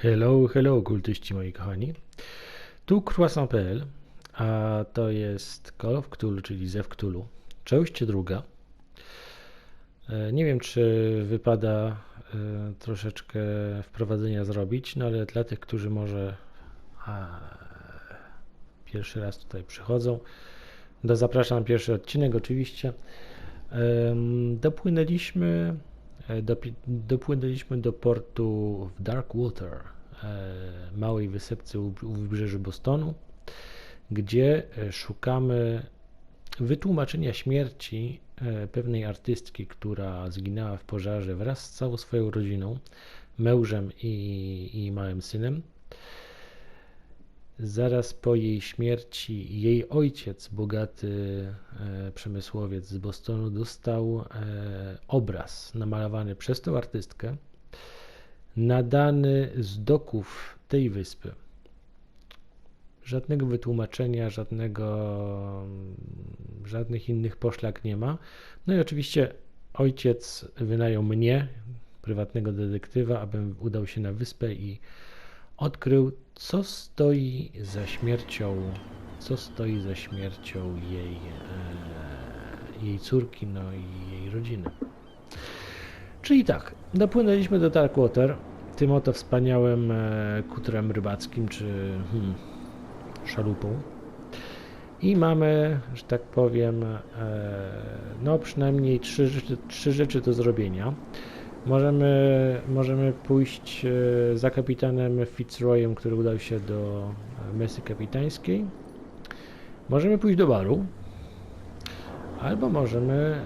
Hello, hello, kultyści moi kochani. Tu croissant.pl, a to jest Call of Cthulhu, czyli Zew Cthulhu. Część druga. Nie wiem, czy wypada troszeczkę wprowadzenia zrobić, no ale dla tych, którzy może pierwszy raz tutaj przychodzą, zapraszam pierwszy odcinek oczywiście. Dopłynęliśmy do portu w Blackwater, małej wysepce u wybrzeży Bostonu, gdzie szukamy wytłumaczenia śmierci pewnej artystki, która zginęła w pożarze wraz z całą swoją rodziną, mężem i małym synem. Zaraz po jej śmierci jej ojciec, bogaty przemysłowiec z Bostonu, dostał obraz namalowany przez tą artystkę, nadany z doków tej wyspy. Żadnego wytłumaczenia, żadnych innych poszlak nie ma. No i oczywiście ojciec wynajął mnie, prywatnego detektywa, abym udał się na wyspę i odkrył, co stoi za śmiercią jej córki, no i jej rodziny. Czyli tak, dopłynęliśmy do Blackwater tym oto wspaniałym kutrem rybackim, czy szalupą. I mamy, że tak powiem, no przynajmniej trzy rzeczy do zrobienia. Możemy pójść za kapitanem Fitzroyem, który udał się do mesy kapitańskiej. Możemy pójść do baru. Albo możemy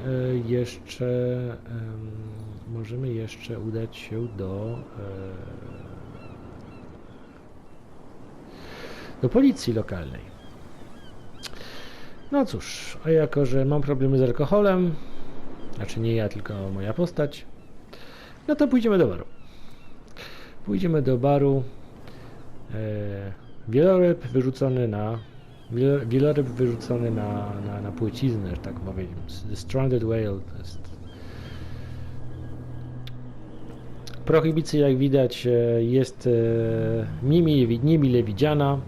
jeszcze udać się do policji lokalnej. No cóż, a jako że mam problemy z alkoholem, znaczy nie ja, tylko moja postać, no to pójdziemy do baru. Wieloryb wyrzucony na płyciznę, że tak powiem. The Stranded Whale to jest. Prohibicja, jak widać, jest niemile widziana.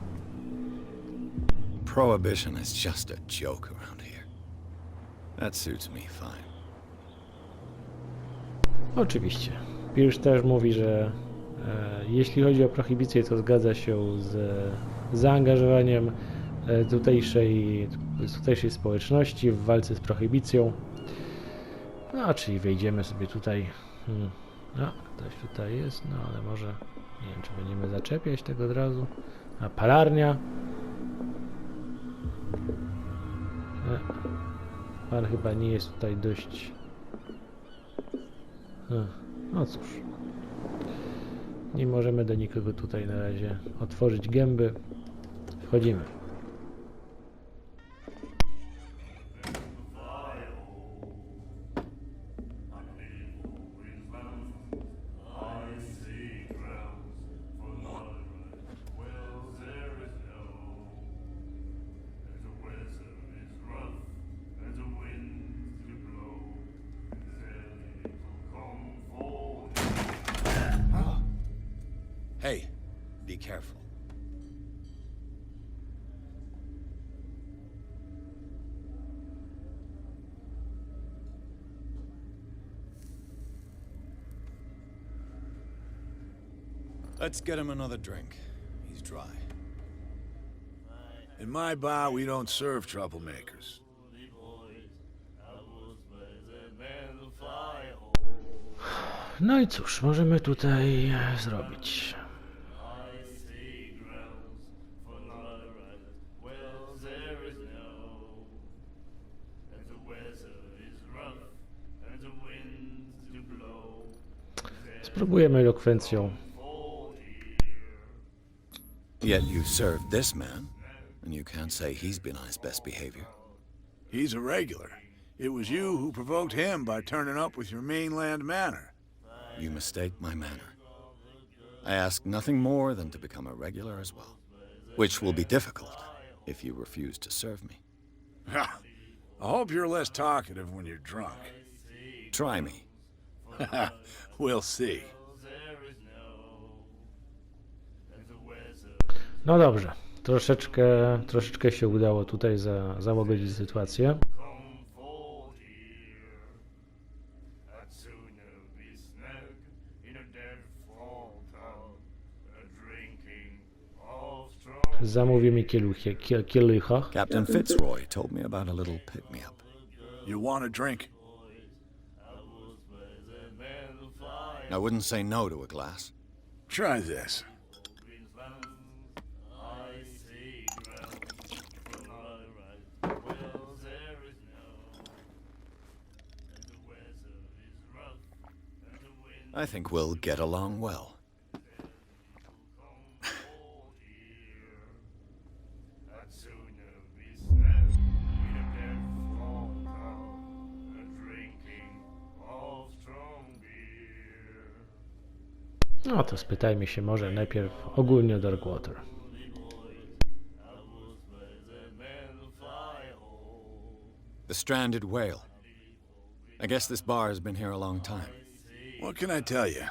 Prohibition is just a joke around here. That suits me fine. Oczywiście. Pierce też mówi, że jeśli chodzi o prohibicję, to zgadza się z zaangażowaniem tutejszej społeczności w walce z prohibicją. No, czyli wejdziemy sobie tutaj. No, ktoś tutaj jest, no ale może nie wiem, czy będziemy zaczepiać tego od razu. A palarnia. Pan chyba nie jest tutaj dość. No cóż. Nie możemy do nikogo tutaj na razie otworzyć gęby. Wchodzimy. Hey, be careful. Let's get him another drink. He's dry. In my bar, we don't serve troublemakers. No i cóż, możemy tutaj zrobić. Spróbujemy elokwencją. Yet you served this man, and you can't say he's been on his best behavior. He's a regular. It was you who provoked him by turning up with your mainland manner. You mistake my manner. I ask nothing more than to become a regular as well, which will be difficult if you refuse to serve me. I hope you're less talkative when you're drunk. Try me. We'll see. No dobrze, troszeczkę się udało tutaj załagodzić sytuację. Zamówimy kielicha. Captain Fitzroy told me about a little pick-me-up. You want a drink? I wouldn't say no to a glass. Try this. I think we'll get along well. No to spytajmy się może najpierw ogólnie o Darkwater. The stranded whale. I guess this bar has been here a long time. What can I tell you?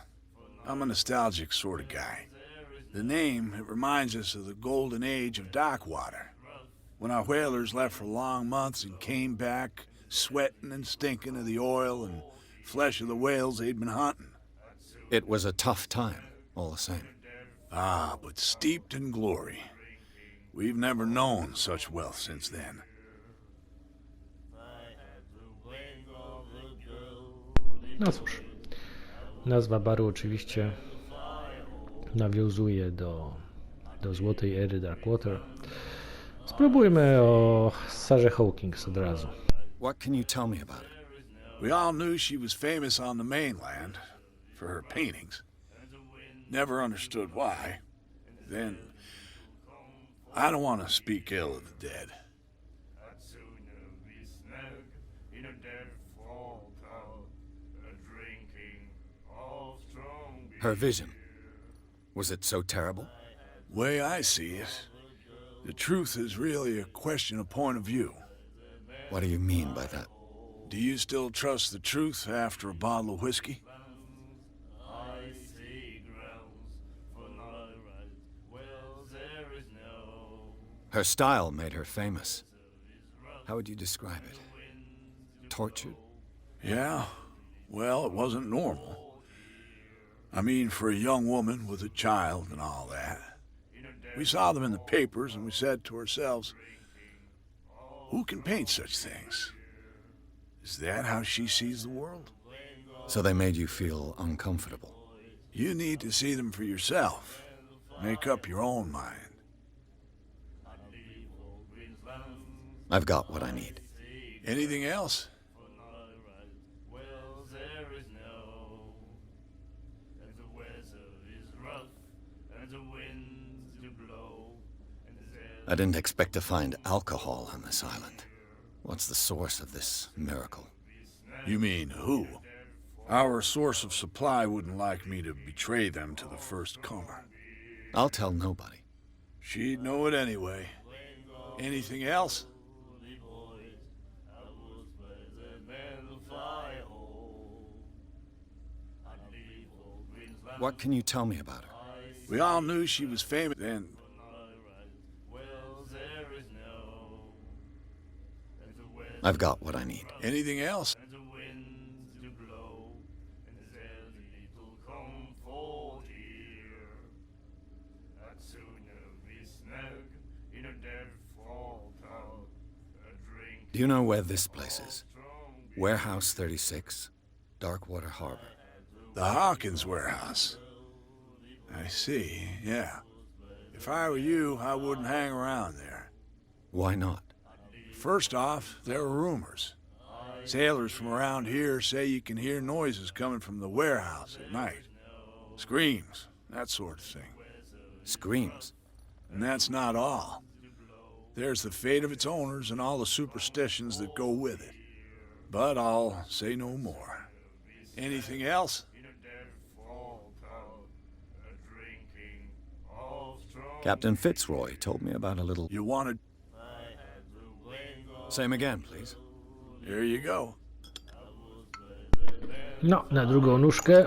I'm a nostalgic sort of guy. The name, it reminds us of the golden age of Blackwater, when our whalers left for long months and came back sweating and stinking of the oil and flesh of the whales they'd been hunting. It was a tough time, all the same. Ah, but steeped in glory. We've never known such wealth since then. No cóż, nazwa baru oczywiście nawiązuje do złotej ery Darkwater. Spróbujmy o Sarze Hawkins od razu. What can you tell me about it? We all knew she was famous on the mainland for her paintings. Never understood why. Then, I don't want to speak ill of the dead. Her vision. Was it so terrible? Way I see it, the truth is really a question of point of view. What do you mean by that? Do you still trust the truth after a bottle of whiskey? Her style made her famous. How would you describe it? Tortured? Yeah, well, it wasn't normal. I mean, for a young woman with a child and all that. We saw them in the papers and we said to ourselves, who can paint such things? Is that how she sees the world? So they made you feel uncomfortable. You need to see them for yourself. Make up your own mind. I've got what I need. Anything else? I didn't expect to find alcohol on this island. What's the source of this miracle? You mean who? Our source of supply wouldn't like me to betray them to the first comer. I'll tell nobody. She'd know it anyway. Anything else? What can you tell me about her? We all knew she was famous then. I've got what I need. Anything else? Do you know where this place is? Warehouse 36, Darkwater Harbor. The Hawkins warehouse. I see, yeah. If I were you, I wouldn't hang around there. Why not? First off, there are rumors. Sailors from around here say you can hear noises coming from the warehouse at night. Screams, that sort of thing. Screams. And that's not all. There's the fate of its owners and all the superstitions that go with it. But I'll say no more. Anything else? Captain Fitzroy told me about a little... You wanted... Same again, please. There you go. No, na drugą nóżkę,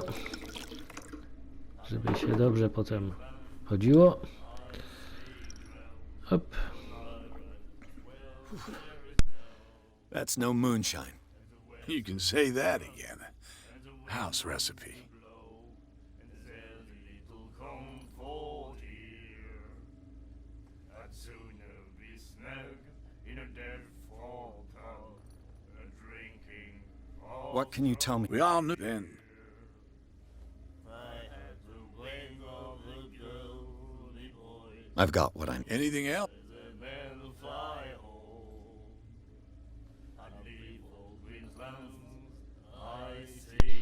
żeby się dobrze potem chodziło. Op. That's no moonshine. You can say that again. House recipe. What can you tell me? We all knew then. I've got what I'm... Anything else?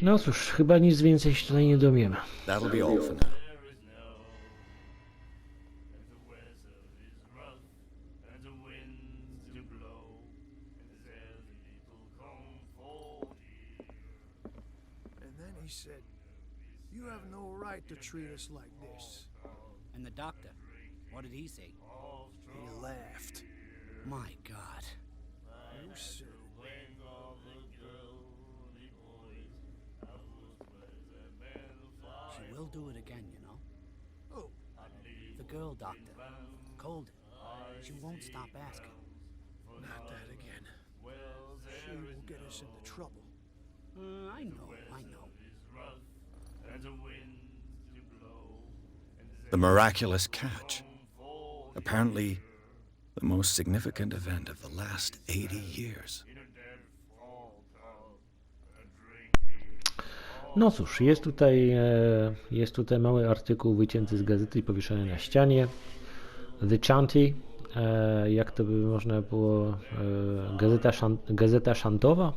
No cóż, chyba nic więcej się tutaj nie dowiemy. That'll be all for now. And then he said, "You have no right to treat us like this." And the doctor, what did he say? He laughed. My God. You said it. She will do it again, you know. Oh, The girl doctor. Colden. She won't stop asking. not that again. She will get us into trouble. I know. The miraculous catch. Apparently, the most significant event of the last 80 years. No cóż, jest tutaj mały artykuł wycięty z gazety i powieszony na ścianie. The Chanty, jak to by można było, gazeta szantowa,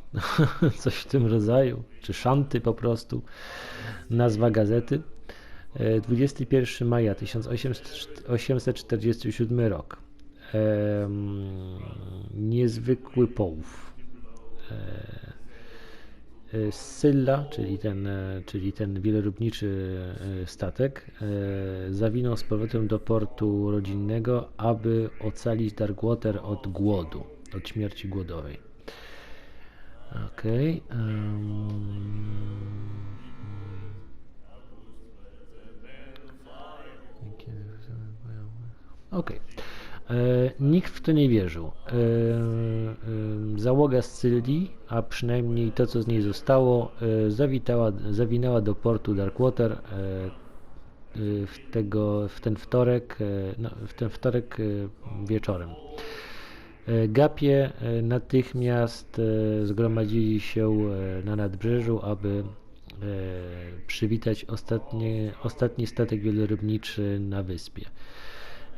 coś w tym rodzaju, czy szanty po prostu, nazwa gazety. 21 maja 1847 rok. Niezwykły połów. Scylla, czyli ten wielorybniczy statek, zawinął z powrotem do portu rodzinnego, aby ocalić Blackwater od głodu, od śmierci głodowej. Okej. Okej. Nikt w to nie wierzył. Załoga Scylli, a przynajmniej to, co z niej zostało, zawinęła do portu Blackwater w ten wtorek wieczorem. Gapie natychmiast zgromadzili się na nadbrzeżu, aby przywitać ostatni statek wielorybniczy na wyspie.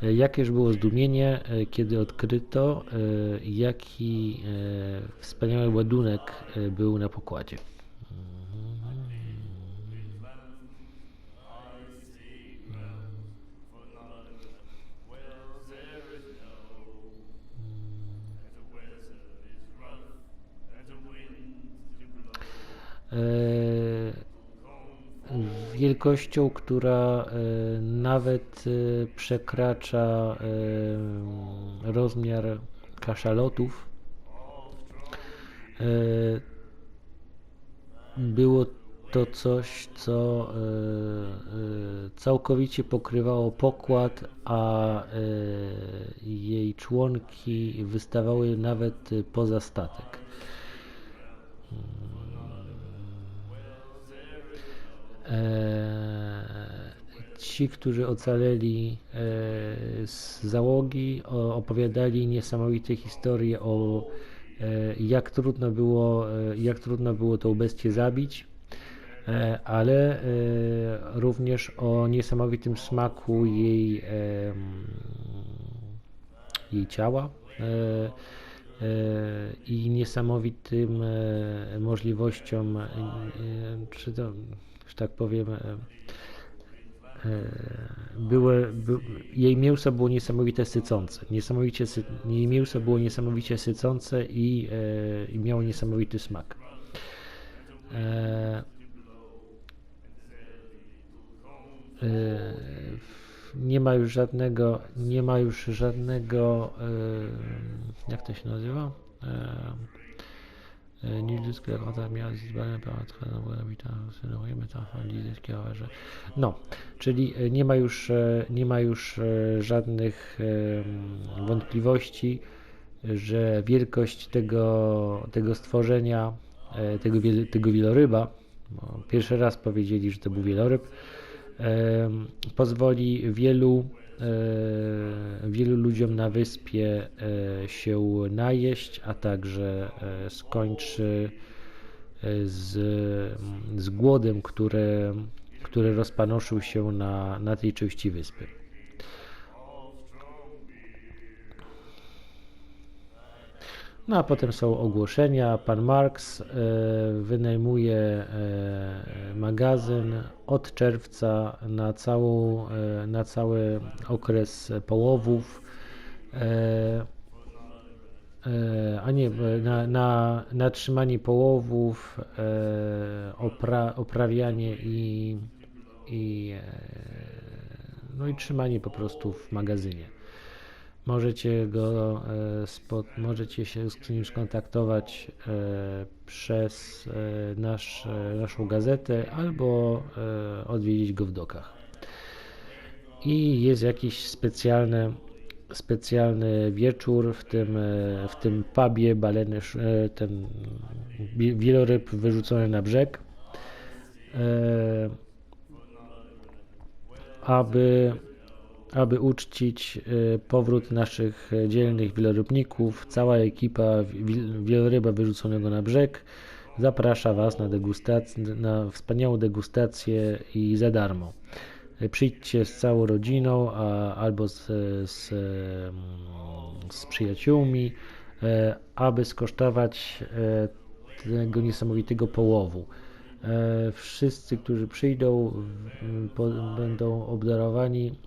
Jakież było zdumienie, kiedy odkryto, jaki wspaniały ładunek był na pokładzie. Wielkością, która nawet przekracza rozmiar kaszalotów. Było to coś, co całkowicie pokrywało pokład, a jej członki wystawały nawet poza statek. Ci, którzy ocaleli z załogi, opowiadali niesamowite historie o jak trudno było tą bestię zabić, ale również o niesamowitym smaku jej ciała i niesamowitym możliwościom, czy to, że tak powiem, jej mięso było niesamowicie sycące. Jej mięso było niesamowicie sycące i miało niesamowity smak. Nie ma już żadnego, jak to się nazywa? Nieludzkie lata miała zbane No, czyli nie ma już żadnych wątpliwości, że wielkość tego stworzenia, tego wieloryba, bo pierwszy raz powiedzieli, że to był wieloryb, pozwoli wielu ludziom na wyspie się najeść, a także skończy z głodem, który rozpanoszył się na tej części wyspy. No a potem są ogłoszenia. Pan Marks wynajmuje magazyn od czerwca na cały okres połowów, a nie, na trzymanie połowów, oprawianie no i trzymanie po prostu w magazynie. Możecie się z nim skontaktować przez naszą gazetę albo odwiedzić go w dokach. I jest jakiś specjalny wieczór w tym pubie, ten wieloryb wyrzucony na brzeg, aby uczcić powrót naszych dzielnych wielorybników. Cała ekipa wieloryba wyrzuconego na brzeg zaprasza Was na wspaniałą degustację i za darmo. Przyjdźcie z całą rodziną albo z przyjaciółmi, aby skosztować tego niesamowitego połowu. Wszyscy, którzy przyjdą, będą obdarowani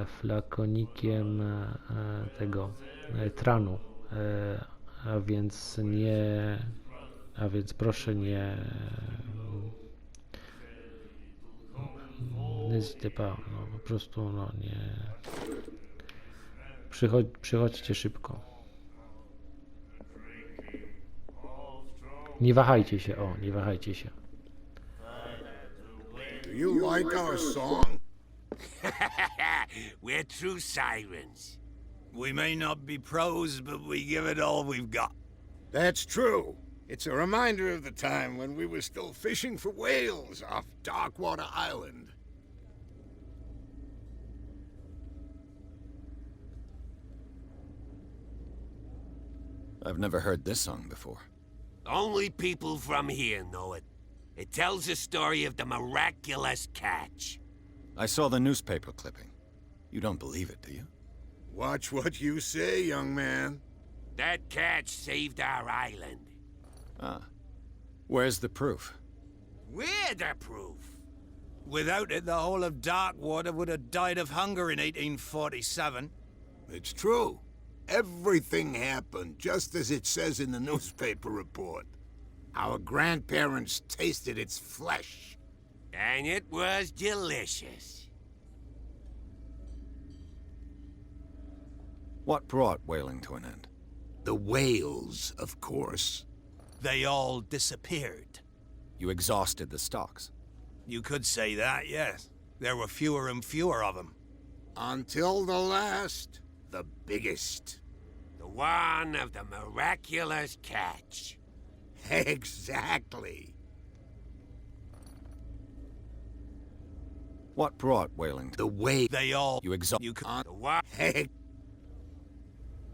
flakonikiem tego tranu, a więc proszę n'hésitez pas, no, po prostu nie przychodźcie szybko. Nie wahajcie się, nie wahajcie się. Do you like our song? We're true sirens. We may not be pros, but we give it all we've got. That's true. It's a reminder of the time when we were still fishing for whales off Darkwater Island. I've never heard this song before. Only people from here know it. It tells the story of the miraculous catch. I saw the newspaper clipping. You don't believe it, do you? Watch what you say, young man. That catch saved our island. Ah. Where's the proof? We're the proof. Without it, the whole of Darkwater would have died of hunger in 1847. It's true. Everything happened just as it says in the newspaper report. Our grandparents tasted its flesh. And it was delicious. What brought whaling to an end? The whales, of course. They all disappeared. You exhausted the stocks. You could say that, yes. There were fewer and fewer of them. Until the last, the biggest. The one of the miraculous catch. Exactly. What brought whaling to The way They all... You exhausted... You could... The one...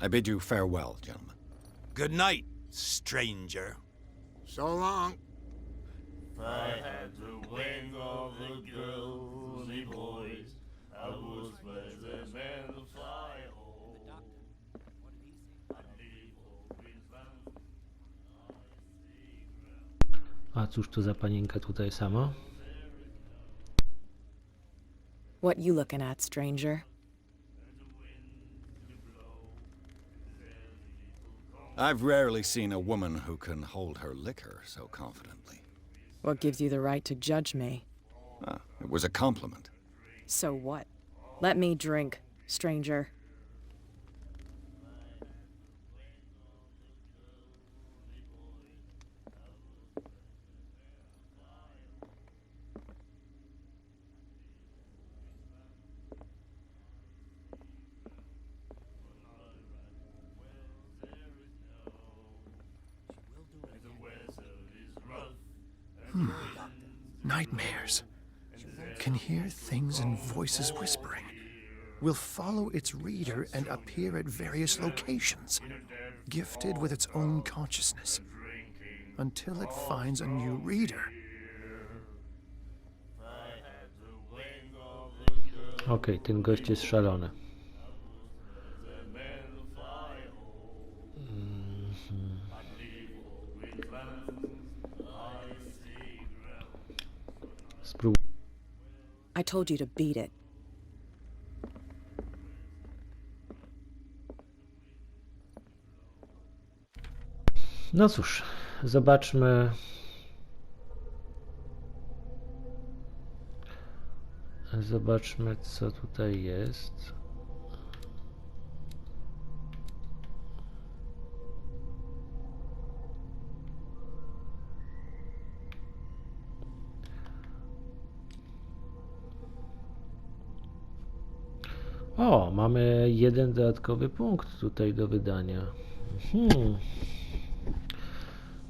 I bid you farewell, gentlemen. Good night, stranger. So long. I had the wing of the girly boys. I was better than the fly hole. A cóż to za panienka tutaj sama? What you looking at, stranger? I've rarely seen a woman who can hold her liquor so confidently. What gives you the right to judge me? Ah, it was a compliment. So what? Let me drink, stranger. can hear things and voices whispering. We'll follow its reader and appear at various locations, gifted with its own consciousness, until it finds a new reader. Okej, ten gość jest szalony. Spróbuj. I told you to beat it. No cóż, zobaczmy. Zobaczmy, co tutaj jest. O, mamy jeden dodatkowy punkt tutaj do wydania.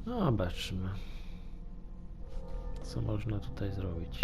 No, zobaczmy, co można tutaj zrobić.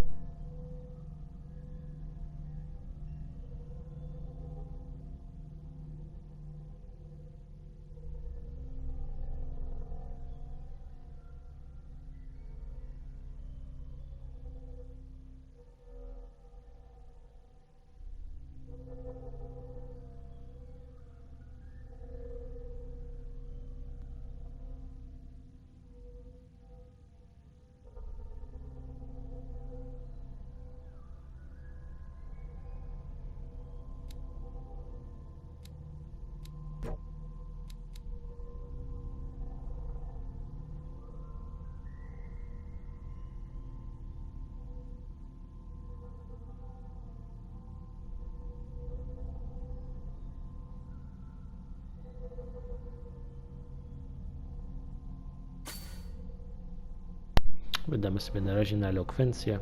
Wydamy sobie na razie na elokwencję.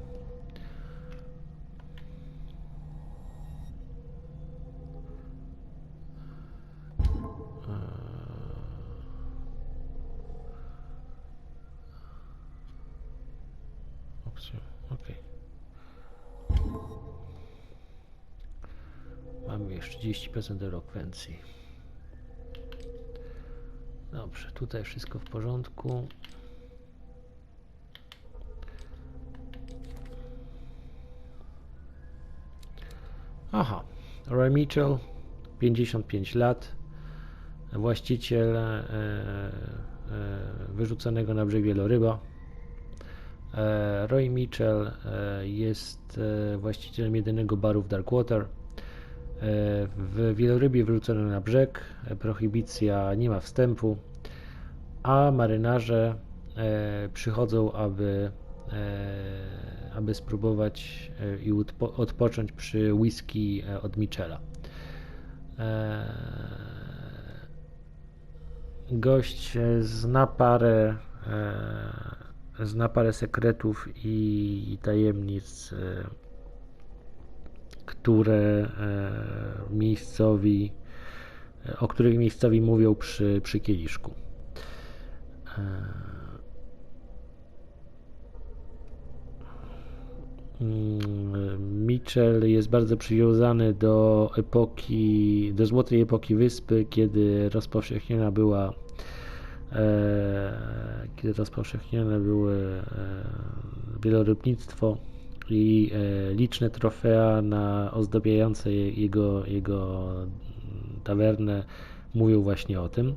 Opcję, ok. Mamy jeszcze 30% elokwencji. Dobrze, tutaj wszystko w porządku. Aha, Roy Mitchell, 55 lat, właściciel wyrzuconego na brzeg wieloryba. Roy Mitchell jest właścicielem jedynego baru w Blackwater. W wielorybie wyrzucono na brzeg, prohibicja, nie ma wstępu, a marynarze przychodzą, aby spróbować i odpocząć przy whisky od Mitchella. Gość zna parę sekretów i tajemnic, o których miejscowi mówią przy kieliszku. Mitchell jest bardzo przywiązany do złotej epoki wyspy, kiedy rozpowszechnione było wielorybnictwo i liczne trofea ozdabiające jego tawernę mówią właśnie o tym.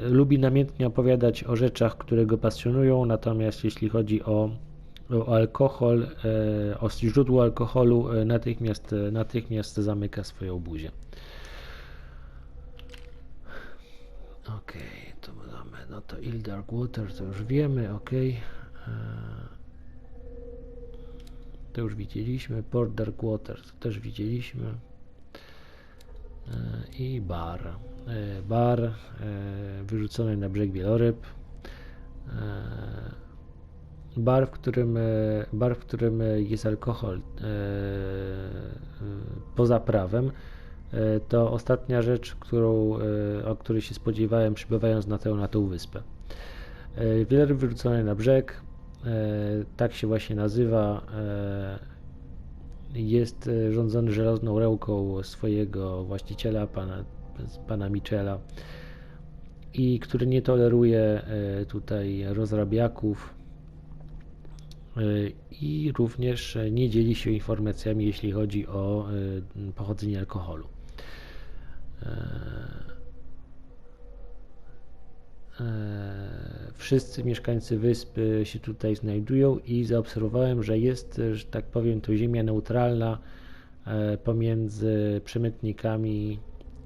Lubi namiętnie opowiadać o rzeczach, które go pasjonują, natomiast jeśli chodzi o alkohol, o źródło alkoholu, natychmiast zamyka swoją buzię. Okej, to mamy, no to Blackwater to już wiemy, okej. To już widzieliśmy, Port Blackwater to też widzieliśmy. I bar wyrzucony na brzeg wieloryb, bar, w którym jest alkohol poza prawem, to ostatnia rzecz, o której się spodziewałem, przybywając na tą wyspę. Wieloryb wyrzucony na brzeg, tak się właśnie nazywa, jest rządzony żelazną ręką swojego właściciela, pana Michela, i który nie toleruje tutaj rozrabiaków i również nie dzieli się informacjami, jeśli chodzi o pochodzenie alkoholu. Wszyscy mieszkańcy wyspy się tutaj znajdują i zaobserwowałem, że jest, że tak powiem, to ziemia neutralna pomiędzy przemytnikami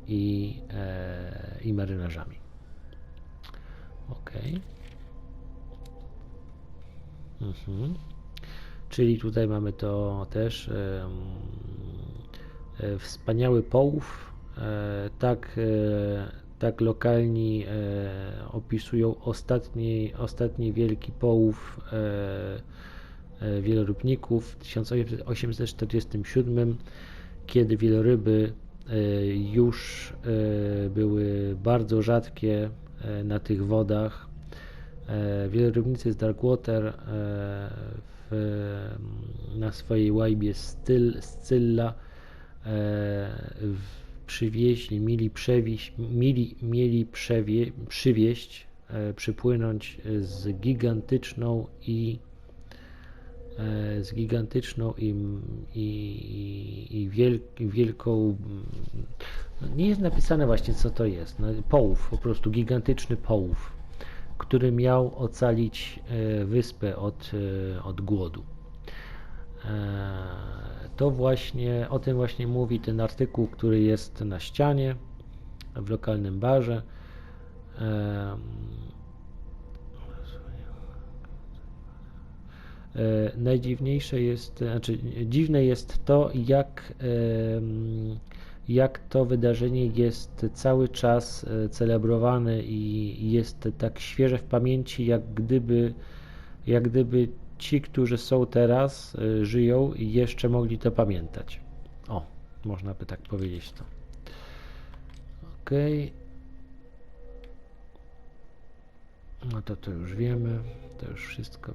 i marynarzami. Ok. Czyli tutaj mamy to też wspaniały połów, tak lokalni opisują ostatni wielki połów wielorybników w 1847, kiedy wieloryby już były bardzo rzadkie na tych wodach. Wielorybnicy z Blackwater na swojej łajbie Scylla przypłynąć z gigantyczną i wielką, nie jest napisane właśnie, co to jest, no, połów, po prostu gigantyczny połów, który miał ocalić wyspę od głodu. To właśnie, o tym właśnie mówi ten artykuł, który jest na ścianie w lokalnym barze. Najdziwniejsze jest, znaczy dziwne jest to, jak to wydarzenie jest cały czas celebrowane i jest tak świeże w pamięci, jak gdyby ci, którzy są teraz, żyją i jeszcze mogli to pamiętać. O, można by tak powiedzieć to. Ok. No to już wiemy. To już wszystko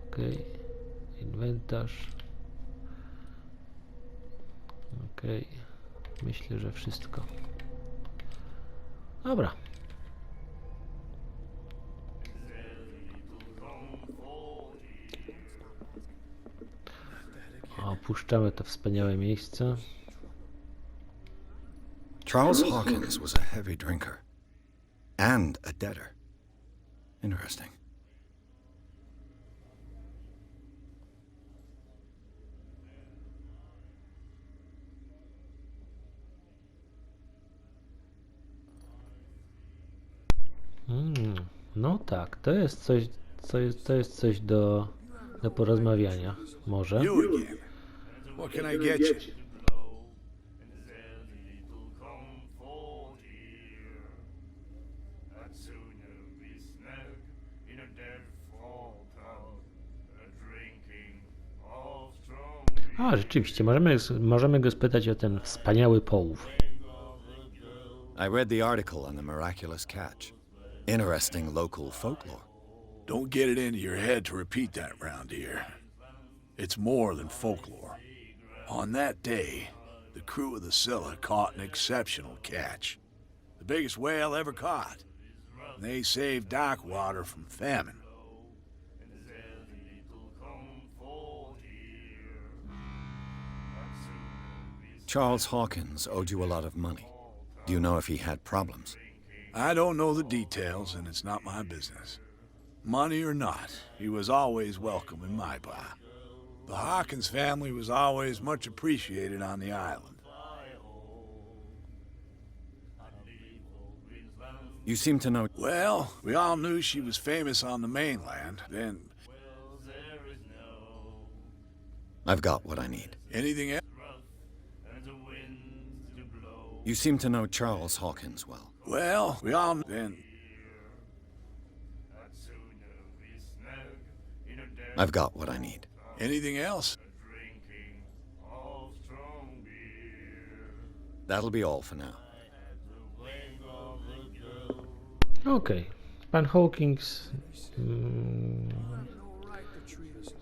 ok. Inwentarz. Ok. Myślę, że wszystko. Dobra. Opuszczamy to wspaniałe miejsce. Charles Hawkins was a heavy drinker and a debtor. Interesting. No tak, to jest coś do porozmawiania. Może. You again. What can I get you? A, rzeczywiście, możemy go spytać o ten wspaniały połów. I read the article on the miraculous catch. Interesting local folklore. Don't get it into your head to repeat that round here. It's more than folklore. On that day, the crew of the Scylla caught an exceptional catch. The biggest whale ever caught. And they saved Blackwater from famine. Charles Hawkins owed you a lot of money. Do you know if he had problems? I don't know the details, and it's not my business. Money or not, he was always welcome in my bar. The Hawkins family was always much appreciated on the island. You seem to know... Well, we all knew she was famous on the mainland, then... I've got what I need. Anything else? You seem to know Charles Hawkins well. Well, we all then... I've got what I need. Anything else? That'll be all for now. Okej. Pan Hawkins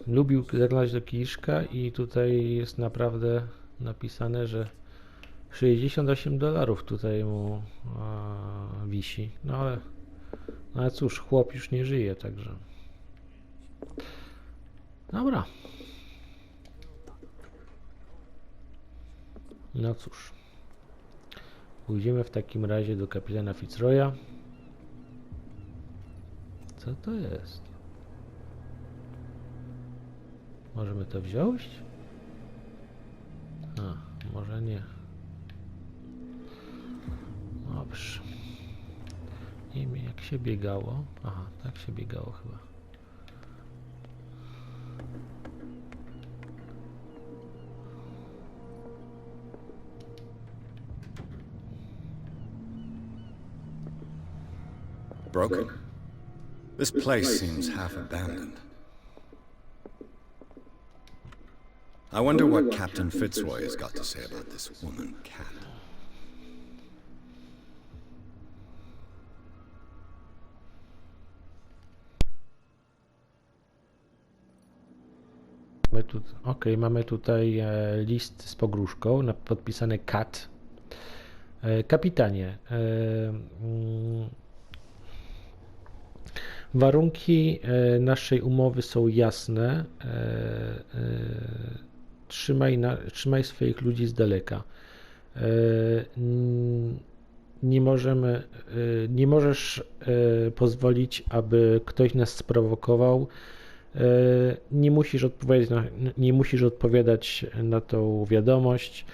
lubił zaglądać do kieliszka i tutaj jest naprawdę napisane, że $68 tutaj mu wisi. No ale cóż, chłop już nie żyje, także... Dobra. No cóż. Pójdziemy w takim razie do kapitana Fitzroya. Co to jest? Możemy to wziąć? A, może nie. Dobrze. Nie wiem, jak się biegało. Aha, tak się biegało chyba. Broken? This place seems half abandoned. I wonder what Captain Fitzroy has got to say about this woman cat. Mamy tutaj list z pogróżką, podpisany Cat. Kapitanie, warunki naszej umowy są jasne. Trzymaj swoich ludzi z daleka. Nie możesz pozwolić, aby ktoś nas sprowokował. Nie musisz odpowiadać na tą wiadomość.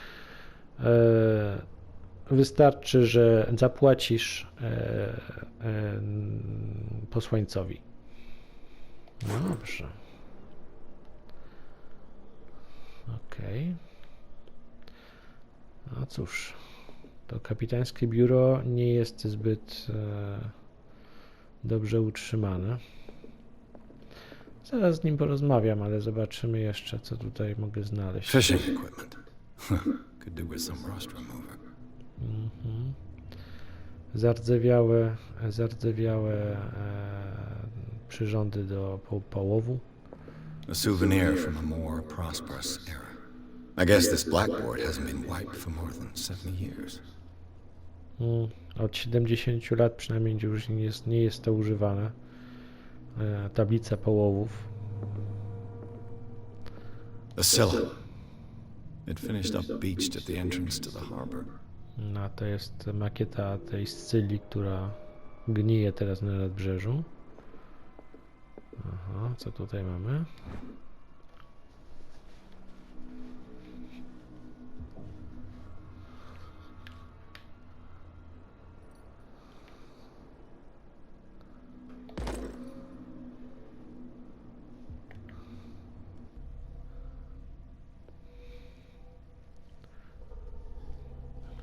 Wystarczy, że zapłacisz posłańcowi. No dobrze. Okej. No cóż, to kapitańskie biuro nie jest zbyt dobrze utrzymane. Zaraz z nim porozmawiam, ale zobaczymy jeszcze, co tutaj mogę znaleźć. Fishing equipment. Could do with some rust remover. Zardzewiałe przyrządy do połowu. A souvenir from a more prosperous era. I guess this blackboard hasn't been wiped for more than 70 years. Od 70 lat przynajmniej już nie jest to używane. Tablica połowów. The Scylla. It finished up beached at the entrance to the harbor. No, to jest makieta tej Scylli, która gnije teraz na nadbrzeżu. Aha, co tutaj mamy?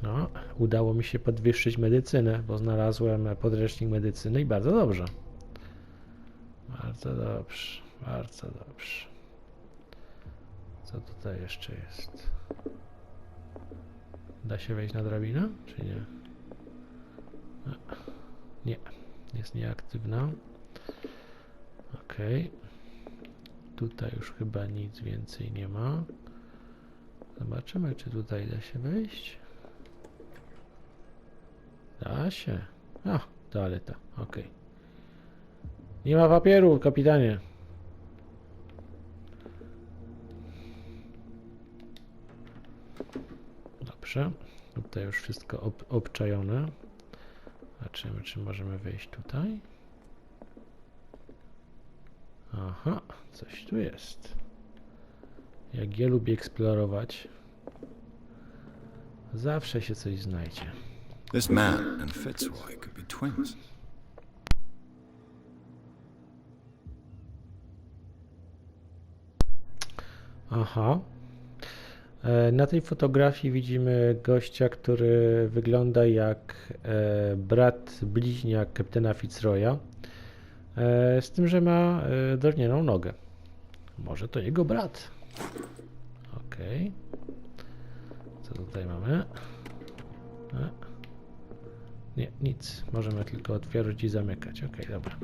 No, udało mi się podwyższyć medycynę, bo znalazłem podręcznik medycyny i bardzo dobrze. Bardzo dobrze, bardzo dobrze. Co tutaj jeszcze jest? Da się wejść na drabinę, czy nie? Nie, jest nieaktywna. Ok. Tutaj już chyba nic więcej nie ma. Zobaczymy, czy tutaj da się wejść. Da się. A, toaleta. Ok. Nie ma papieru, kapitanie. Dobrze. Tutaj już wszystko obczajone. Zobaczymy, czy możemy wejść tutaj. Aha, coś tu jest. Jak ja lubię eksplorować, zawsze się coś znajdzie. This man and Fitzroy could be twins. Aha. Na tej fotografii widzimy gościa, który wygląda jak brat bliźniak kapitana Fitzroya, z tym, że ma drewnianą nogę. Może to jego brat. Ok. Co tutaj mamy? Nic. Możemy tylko otwierać i zamykać. Okej, dobra.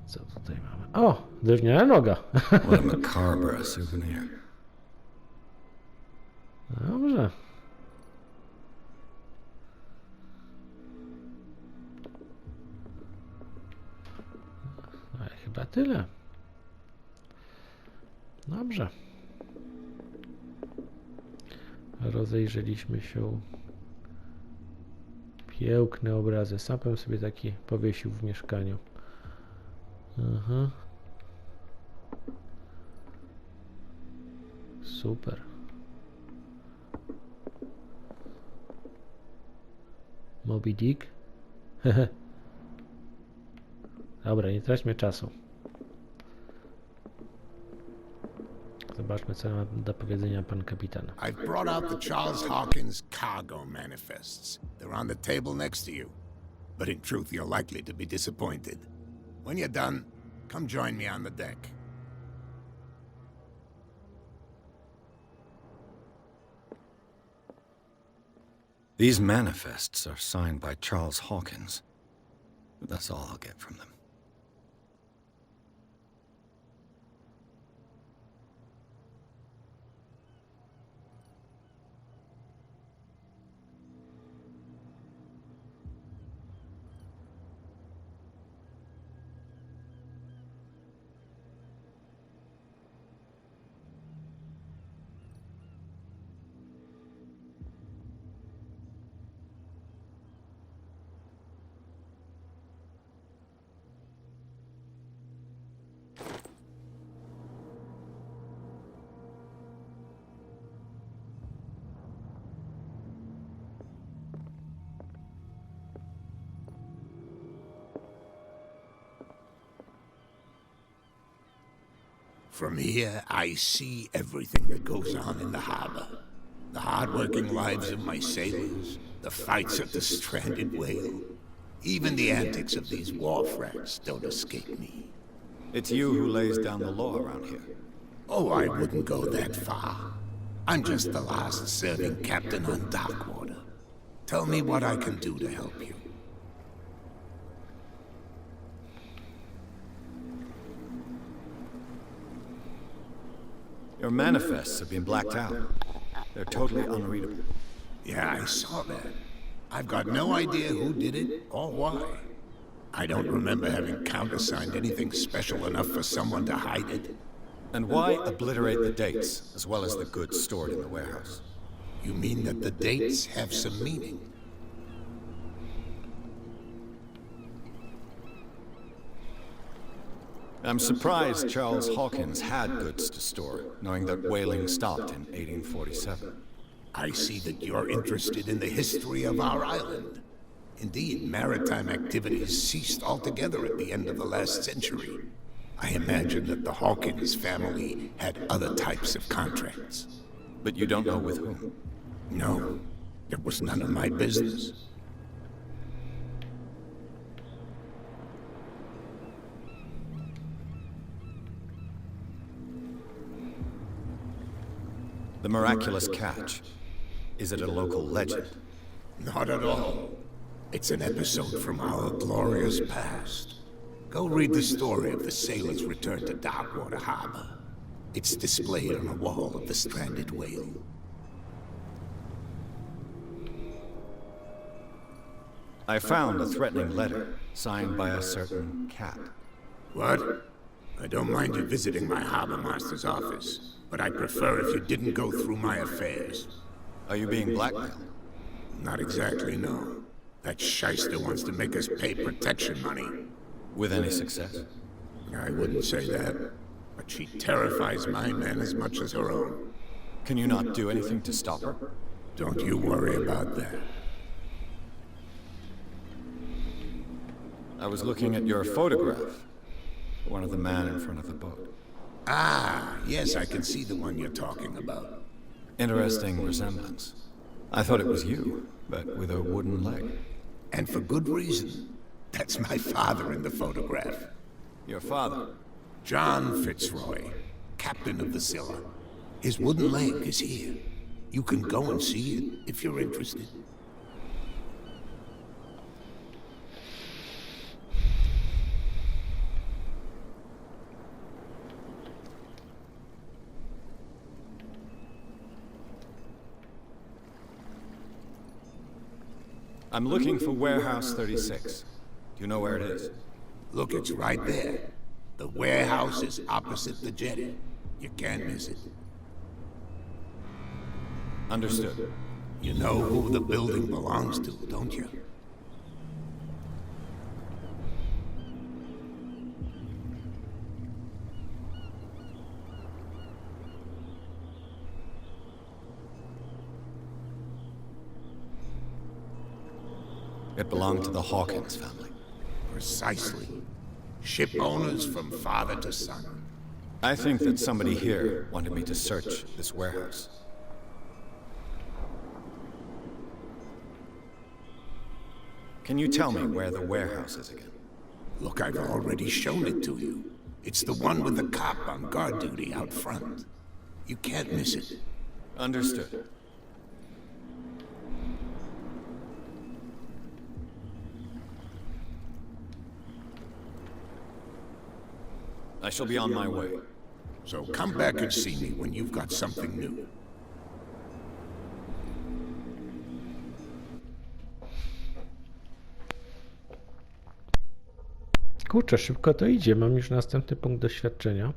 Co tutaj mamy? O! Drewniana noga. What a macabre souvenir. Dobrze. Ale chyba tyle. Dobrze. Rozejrzeliśmy się. Piękne obrazy. Sam bym sobie taki powiesił w mieszkaniu. Aha. Super. Moby Dick. Dobra, nie traćmy czasu. Zobaczmy, co ma do powiedzenia pan kapitan. I've brought out the Charles Hawkins cargo manifests. They're on the table next to you. But in truth, you're likely to be disappointed. When you're done, come join me on the deck. These manifests are signed by Charles Hawkins. That's all I'll get from them. From here, I see everything that goes on in the harbor. The hard-working lives of my sailors, the fights of the stranded whale. Even the antics of these wharf rats don't escape me. It's you who lays down the law around here. Oh, I wouldn't go that far. I'm just the last serving captain on Blackwater. Tell me what I can do to help you. Your manifests have been blacked out. They're totally unreadable. Yeah, I saw that. I've got no idea who did it or why. I don't remember having countersigned anything special enough for someone to hide it. And why obliterate the dates, as well as the goods stored in the warehouse? You mean that the dates have some meaning? I'm surprised Charles Hawkins had goods to store, knowing that whaling stopped in 1847. I see that you're interested in the history of our island. Indeed, maritime activities ceased altogether at the end of the last century. I imagine that the Hawkins family had other types of contracts. But you don't know with whom? No, it was none of my business. The miraculous catch. Is it a local legend? Not at all. It's an episode from our glorious past. Go read the story of the sailors' return to Darkwater Harbor. It's displayed on a wall of the stranded whale. I found a threatening letter, signed by a certain cat. What? I don't mind you visiting my harbor master's office, but I'd prefer if you didn't go through my affairs. Are you being blackmailed? Not exactly, no. That shyster wants to make us pay protection money. With any success? I wouldn't say that, but she terrifies my men as much as her own. Can you not do anything to stop her? Don't you worry about that. I was looking at your photograph. One of the man in front of the boat. Ah, yes, I can see the one you're talking about. Interesting resemblance. I thought it was you, but with a wooden leg. And for good reason. That's my father in the photograph. Your father? John Fitzroy, captain of the Scylla. His wooden leg is here. You can go and see it if you're interested. I'm looking for Warehouse 36. Do you know where it is? Look, it's right there. The warehouse is opposite the jetty. You can't miss it. Understood. You know who the building belongs to, don't you? It belonged to the Hawkins family. Precisely. Ship owners from father to son. I think that somebody here wanted me to search this warehouse. Can you tell me where the warehouse is again? Look, I've already shown it to you. It's the one with the cop on guard duty out front. You can't miss it. Understood. I shall be on my way. So come back and see me when you've got something new. Kurczę, szybko to idzie. Mam już następny punkt doświadczenia.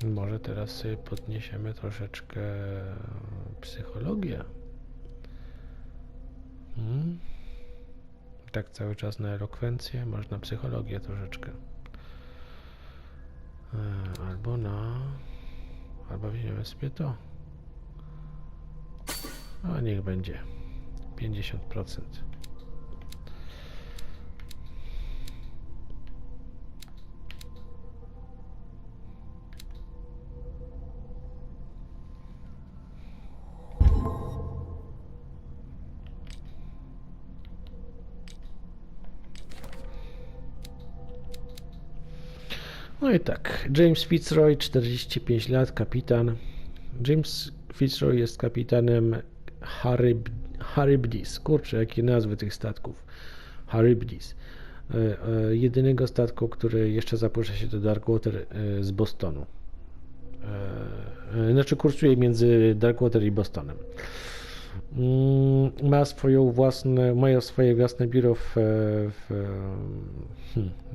Może teraz sobie podniesiemy troszeczkę psychologię. Tak cały czas na elokwencję, można psychologię troszeczkę. Albo weźmiemy sobie to. A niech będzie 50%. No i tak, James Fitzroy, 45 lat, kapitan. James Fitzroy jest kapitanem Charybdis. Kurczę, jakie nazwy tych statków. Charybdis. Jedynego statku, który jeszcze zapuszcza się do Darkwater z Bostonu. Znaczy kursuje między Darkwater i Bostonem. Ma swoje własne biuro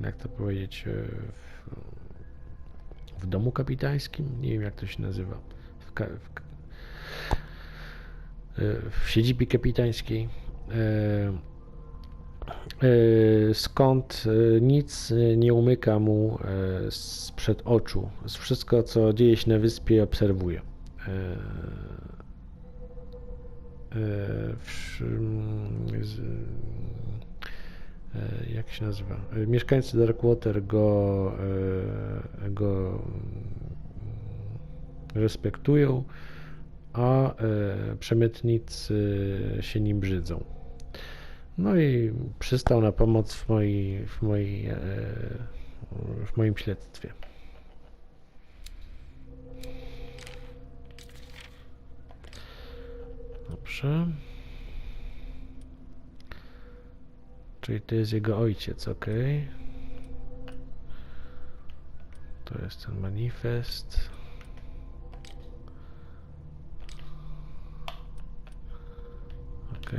jak to powiedzieć, w domu kapitańskim, nie wiem jak to się nazywa, w siedzibie kapitańskiej, skąd nic nie umyka mu sprzed oczu. Wszystko, co dzieje się na wyspie, obserwuje. Jak się nazywa? Mieszkańcy Darkwater go respektują, a przemytnicy się nim brzydzą. No i przystał na pomoc w moim śledztwie. Dobrze. Czyli to jest jego ojciec, ok. To jest ten manifest. Ok.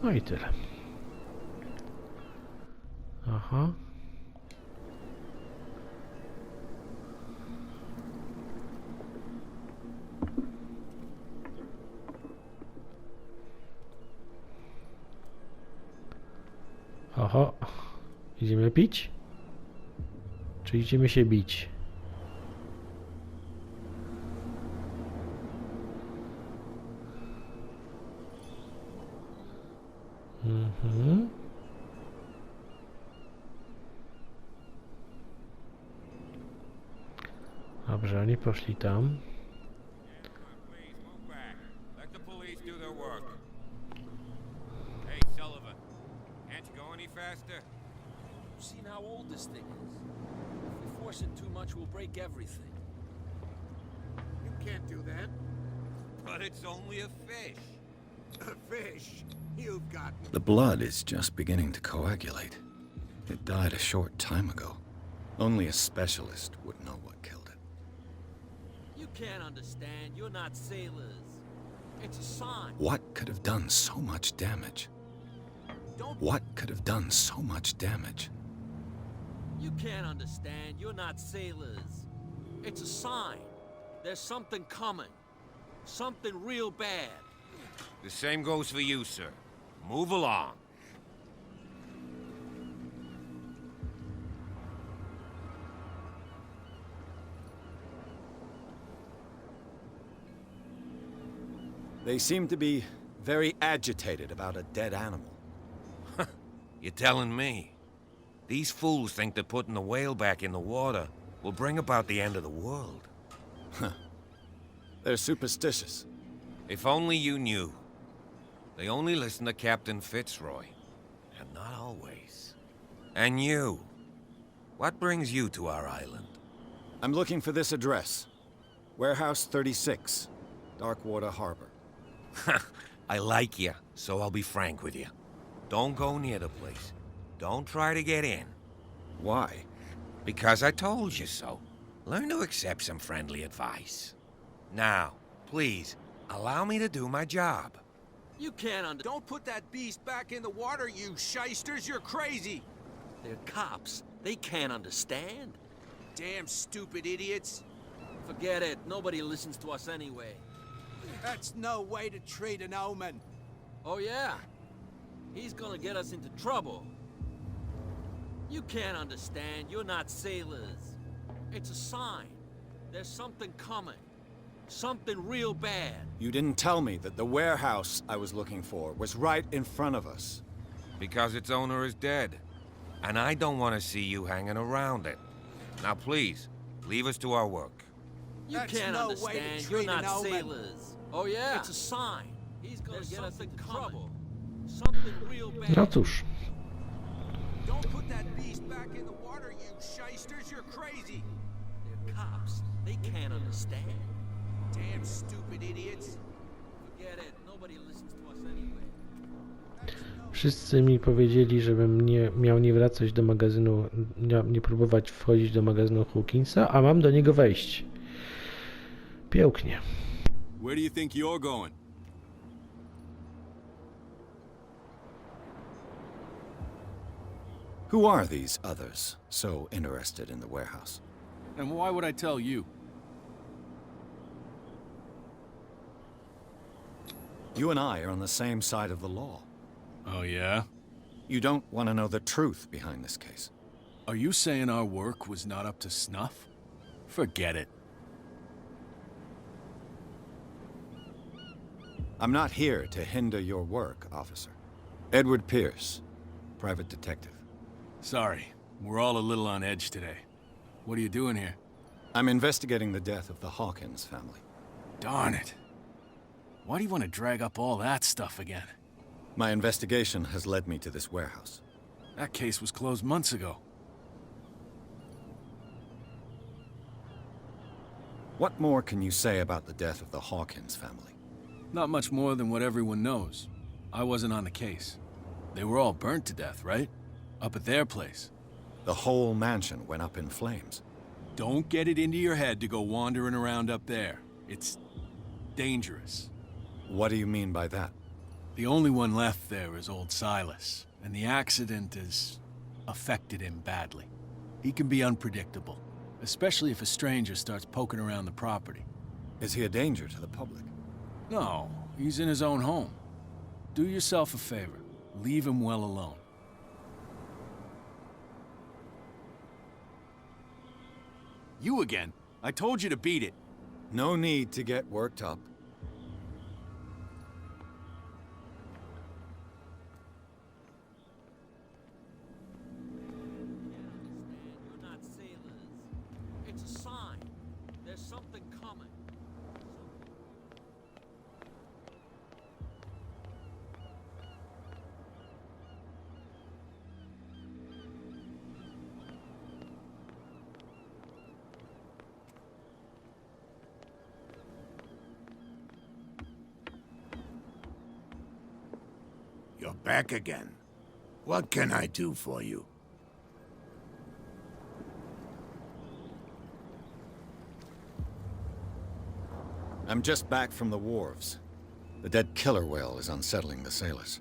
No i tyle. Aha. Oho, idziemy pić? Czy idziemy się bić? Mhm. Dobrze, oni poszli tam. Please move back. Let the police do their work. Hey, Sullivan. Can't you go any faster? You've seen how old this thing is. If we force it too much, we'll break everything. You can't do that. But it's only a fish. A fish? You've got... The blood is just beginning to coagulate. It died a short time ago. Only a specialist would know what killed it. You can't understand. You're not sailors. It's a sign. What could have done so much damage? What could have done so much damage? You can't understand. You're not sailors. It's a sign. There's something coming. Something real bad. The same goes for you, sir. Move along. They seem to be very agitated about a dead animal. You're telling me? These fools think that putting the whale back in the water will bring about the end of the world. They're superstitious. If only you knew. They only listen to Captain Fitzroy. And not always. And you. What brings you to our island? I'm looking for this address. Warehouse 36, Darkwater Harbor. I like you, so I'll be frank with you. Don't go near the place. Don't try to get in. Why? Because I told you so. Learn to accept some friendly advice. Now, please, allow me to do my job. You can't Don't put that beast back in the water, you shysters! You're crazy! They're cops. They can't understand. Damn stupid idiots. Forget it. Nobody listens to us anyway. That's no way to treat an omen. Oh, yeah? He's gonna get us into trouble. You can't understand. You're not sailors. It's a sign. There's something coming. Something real bad. You didn't tell me that the warehouse I was looking for was right in front of us. Because its owner is dead. And I don't want to see you hanging around it. Now please, leave us to our work. You can't understand. You're not sailors. Oh, yeah? It's a sign. He's gonna get us into trouble. Something real bad. No cóż. Don't put that beast back in the water, you shysters! You're crazy! They're cops. They can't understand. Damn stupid idiots. Forget it. Nobody listens to us anyway. Wszyscy mi powiedzieli, żebym miał nie wracać do magazynu, nie próbować wchodzić do magazynu Hawkinsa, a mam do niego wejść. Pięknie. Where do you think you're going? Who are these others so interested in the warehouse? And why would I tell you? You and I are on the same side of the law. Oh, yeah? You don't want to know the truth behind this case. Are you saying our work was not up to snuff? Forget it. I'm not here to hinder your work, officer. Edward Pierce, private detective. Sorry, we're all a little on edge today. What are you doing here? I'm investigating the death of the Hawkins family. Darn it. Why do you want to drag up all that stuff again? My investigation has led me to this warehouse. That case was closed months ago. What more can you say about the death of the Hawkins family? Not much more than what everyone knows. I wasn't on the case. They were all burnt to death, right? Up at their place. The whole mansion went up in flames. Don't get it into your head to go wandering around up there. It's dangerous. What do you mean by that? The only one left there is old Silas, and the accident has affected him badly. He can be unpredictable, especially if a stranger starts poking around the property. Is he a danger to the public? No, he's in his own home. Do yourself a favor. Leave him well alone. You again. I told you to beat it. No need to get worked up. There's something coming. You're back again. What can I do for you? I'm just back from the wharves. The dead killer whale is unsettling the sailors.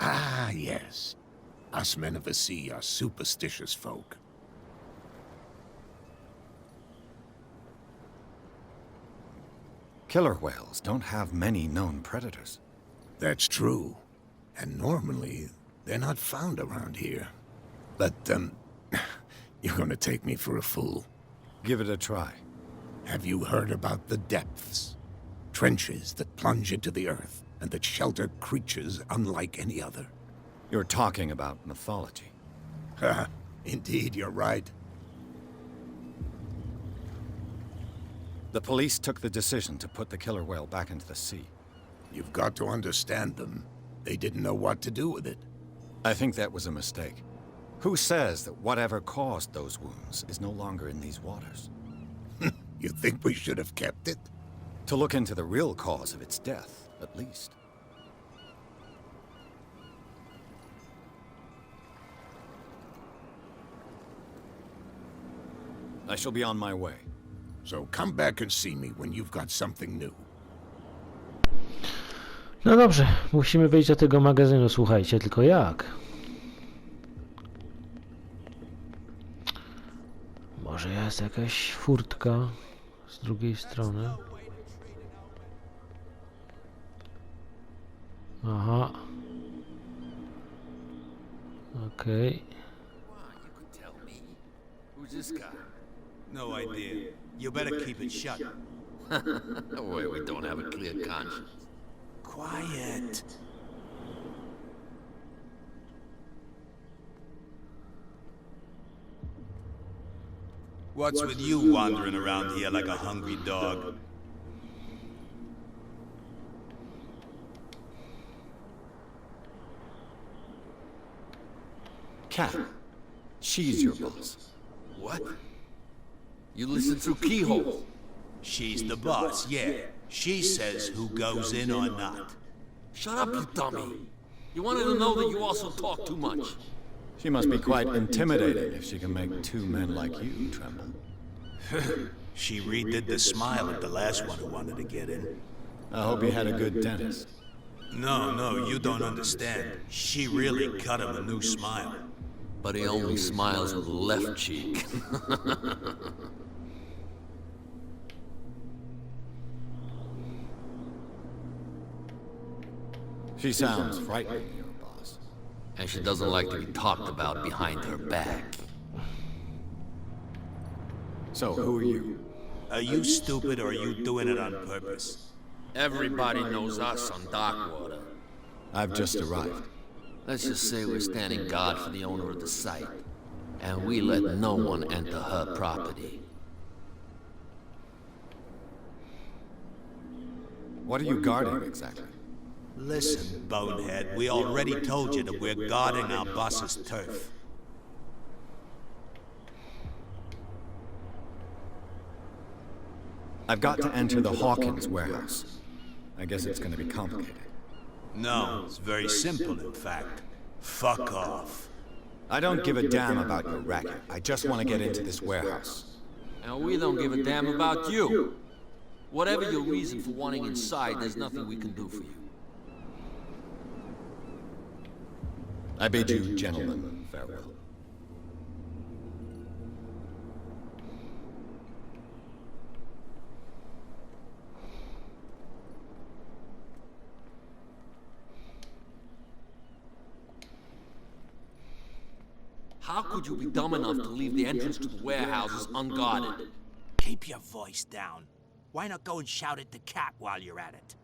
Ah, yes. Us men of the sea are superstitious folk. Killer whales don't have many known predators. That's true. And normally, they're not found around here. But, you're gonna take me for a fool. Give it a try. Have you heard about the depths? Trenches that plunge into the earth and that shelter creatures unlike any other. You're talking about mythology. Ha! Indeed, you're right. The police took the decision to put the killer whale back into the sea. You've got to understand them. They didn't know what to do with it. I think that was a mistake. Who says that whatever caused those wounds is no longer in these waters? You think we should have kept it? To look into the real cause of its death, at least. I shall be on my way. So come back and see me when you've got something new. No dobrze, musimy wejść do tego magazynu, słuchajcie, tylko jak? Może jest jakaś furtka z drugiej strony? Aha. Okej. Who's this guy? No idea. You better keep it shut. Wait, we don't have a clear conscience. Quiet. What's with you wandering around here like a hungry dog? Cat. She's your boss. What? You listen through keyhole. She's the boss, yeah. She says who goes in or not. Shut up, you dummy. You wanted to know that you also talk too much. She must be quite intimidating if she can make two men like you tremble. She redid the smile at the last one who wanted to get in. I hope he had a good dentist. No, you don't understand. She really cut him a new smile. But he only smiles with the left cheek. She sounds frightening, your boss. And she doesn't like to be talked about behind her back. So, who are you? Are you stupid or are you doing it on purpose? Everybody knows us on Darkwater. I've just arrived. Let's just say we're standing guard for the owner of the site. And we let no one enter her property. What are you guarding, exactly? Listen, bonehead, we already told you that we're guarding our boss's turf. I've got to enter the Hawkins warehouse. I guess it's going to be complicated. No, it's very simple, in fact. Fuck off. I don't give a damn about your racket. I just want to get into this warehouse. And we don't give a damn about you. Whatever your reason for wanting inside, there's nothing we can do for you. I bid you, gentlemen, farewell. How could you be dumb enough to leave the entrance to the warehouses unguarded? Keep your voice down. Why not go and shout at the cat while you're at it?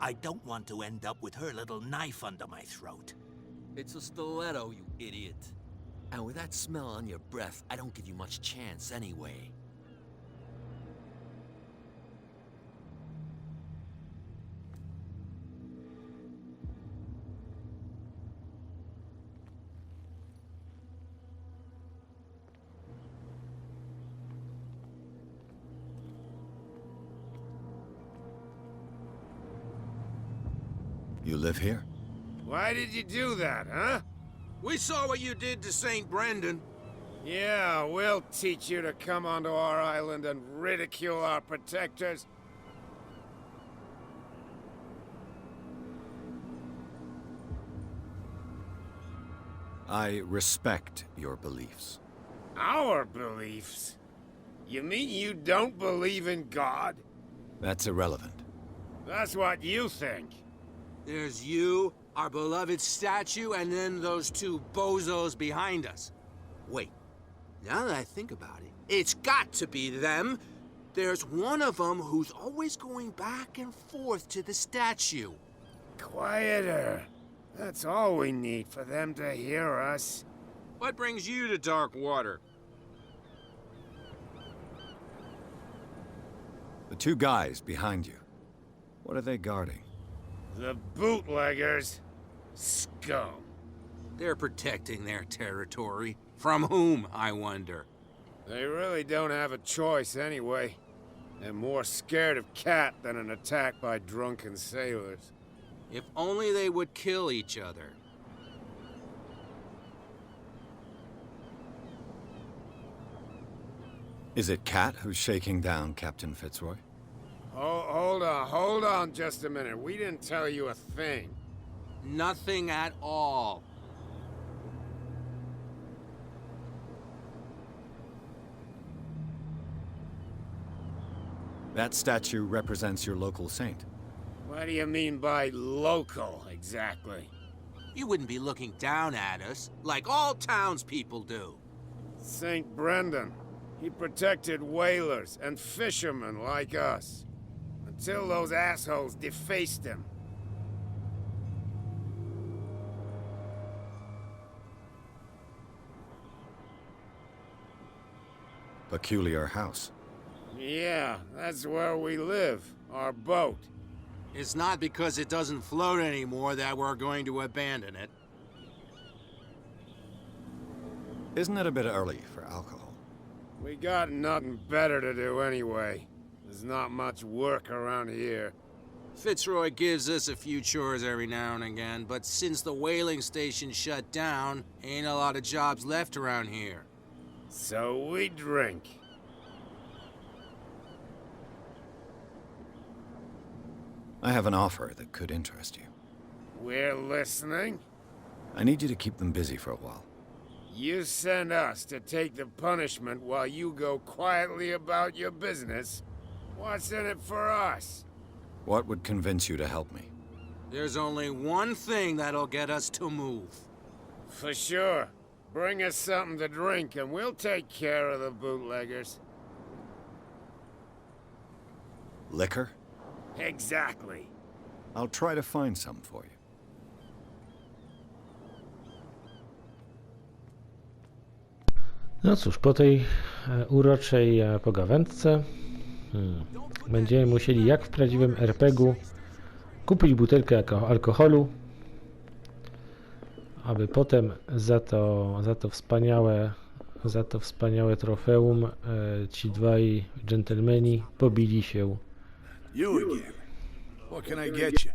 I don't want to end up with her little knife under my throat. It's a stiletto, you idiot. And with that smell on your breath, I don't give you much chance anyway. You live here? Why did you do that, huh? We saw what you did to St. Brendan. Yeah, we'll teach you to come onto our island and ridicule our protectors. I respect your beliefs. Our beliefs? You mean you don't believe in God? That's irrelevant. That's what you think. There's you, our beloved statue, and then those two bozos behind us. Wait, now that I think about it, it's got to be them. There's one of them who's always going back and forth to the statue. Quieter. That's all we need for them to hear us. What brings you to Darkwater? The two guys behind you. What are they guarding? The bootleggers. Scum. They're protecting their territory. From whom, I wonder? They really don't have a choice anyway. They're more scared of Cat than an attack by drunken sailors. If only they would kill each other. Is it Cat who's shaking down Captain Fitzroy? Oh, hold on just a minute. We didn't tell you a thing. Nothing at all. That statue represents your local saint. What do you mean by local, exactly? You wouldn't be looking down at us, like all townspeople do. St. Brendan. He protected whalers and fishermen like us. Until those assholes defaced him. Peculiar house. Yeah, that's where we live. Our boat. It's not because it doesn't float anymore that we're going to abandon it. Isn't it a bit early for alcohol? We got nothing better to do anyway. There's not much work around here. Fitzroy gives us a few chores every now and again, but since the whaling station shut down, ain't a lot of jobs left around here. So we drink. I have an offer that could interest you. We're listening. I need you to keep them busy for a while. You send us to take the punishment while you go quietly about your business. What's in it for us? What would convince you to help me? There's only one thing that'll get us to move. For sure. Bring us something to drink and we'll take care of the bootleggers. Liquor? Exactly. I'll try to find some for you. No cóż, po tej uroczej pogawędce będziemy musieli, jak w prawdziwym RPG-u, kupić butelkę alkoholu, aby potem za to wspaniałe trofeum ci dwaj dżentelmeni pobili się. You again. What can I get you?